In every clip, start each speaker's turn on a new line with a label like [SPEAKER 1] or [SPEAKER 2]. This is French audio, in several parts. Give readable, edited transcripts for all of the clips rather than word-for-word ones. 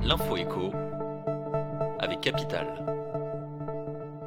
[SPEAKER 1] L'info écho avec Capital.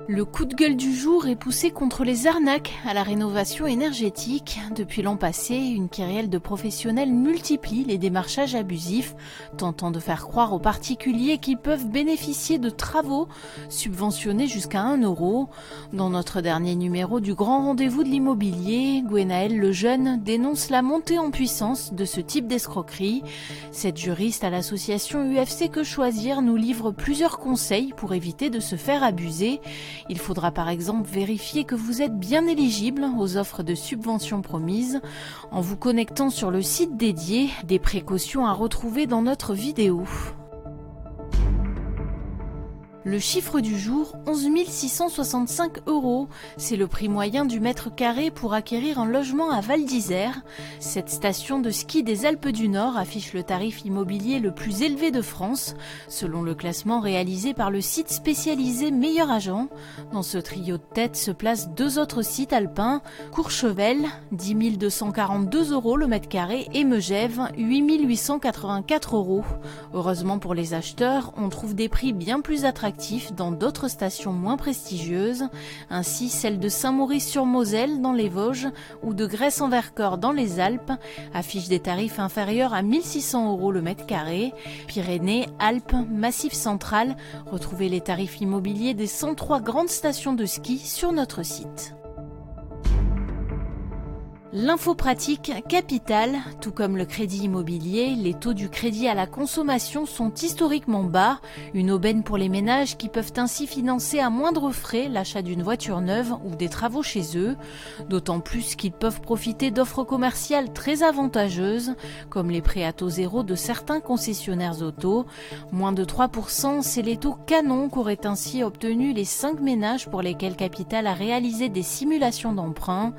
[SPEAKER 2] Le coup de gueule du jour est poussé contre les arnaques à la rénovation énergétique. Depuis l'an passé, une kyrielle de professionnels multiplie les démarchages abusifs, tentant de faire croire aux particuliers qu'ils peuvent bénéficier de travaux subventionnés jusqu'à 1 euro. Dans notre dernier numéro du Grand Rendez-vous de l'immobilier, Gwenaëlle Lejeune dénonce la montée en puissance de ce type d'escroquerie. Cette juriste à l'association UFC Que Choisir nous livre plusieurs conseils pour éviter de se faire abuser. Il faudra par exemple vérifier que vous êtes bien éligible aux offres de subventions promises en vous connectant sur le site dédié. Des précautions à retrouver dans notre vidéo. Le chiffre du jour, 11 665 €. C'est le prix moyen du mètre carré pour acquérir un logement à Val d'Isère. Cette station de ski des Alpes du Nord affiche le tarif immobilier le plus élevé de France, selon le classement réalisé par le site spécialisé Meilleur Agent. Dans ce trio de tête se placent deux autres sites alpins, Courchevel, 10 242 € le mètre carré, et Megève, 8 884 €. Heureusement pour les acheteurs, on trouve des prix bien plus attractifs dans d'autres stations moins prestigieuses, ainsi celle de Saint-Maurice-sur-Moselle dans les Vosges ou de Grèce-en-Vercors dans les Alpes affiche des tarifs inférieurs à 1 600 € le mètre carré. Pyrénées, Alpes, Massif central, retrouvez les tarifs immobiliers des 103 grandes stations de ski sur notre site. L'info pratique Capital, tout comme le crédit immobilier, les taux du crédit à la consommation sont historiquement bas, une aubaine pour les ménages qui peuvent ainsi financer à moindre frais l'achat d'une voiture neuve ou des travaux chez eux, d'autant plus qu'ils peuvent profiter d'offres commerciales très avantageuses, comme les prêts à taux zéro de certains concessionnaires auto. Moins de 3%, c'est les taux canons qu'auraient ainsi obtenu les 5 ménages pour lesquels Capital a réalisé des simulations d'emprunt.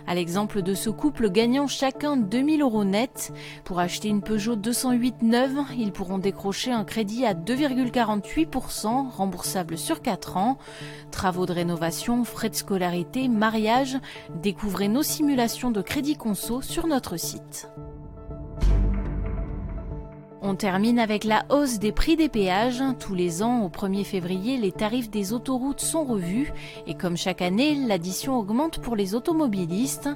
[SPEAKER 2] À l'exemple de ce couple gagnant chacun 2 000 € net, pour acheter une Peugeot 208 neuve, ils pourront décrocher un crédit à 2,48%, remboursable sur 4 ans. Travaux de rénovation, frais de scolarité, mariage, découvrez nos simulations de crédit conso sur notre site. On termine avec la hausse des prix des péages. Tous les ans, au 1er février, les tarifs des autoroutes sont revus et comme chaque année, l'addition augmente pour les automobilistes.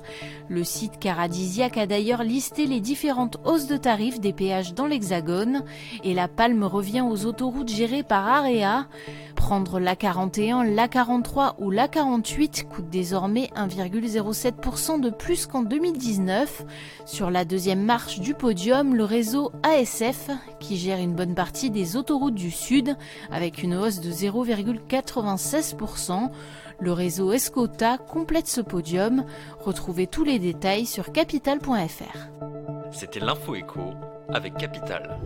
[SPEAKER 2] Le site Caradisiac a d'ailleurs listé les différentes hausses de tarifs des péages dans l'Hexagone et la palme revient aux autoroutes gérées par AREA. Prendre l'A41, l'A43 ou l'A48 coûte désormais 1,07% de plus qu'en 2019. Sur la deuxième marche du podium, le réseau ASF, qui gère une bonne partie des autoroutes du Sud, avec une hausse de 0,96%. Le réseau Escota complète ce podium. Retrouvez tous les détails sur capital.fr.
[SPEAKER 1] C'était l'info écho avec Capital.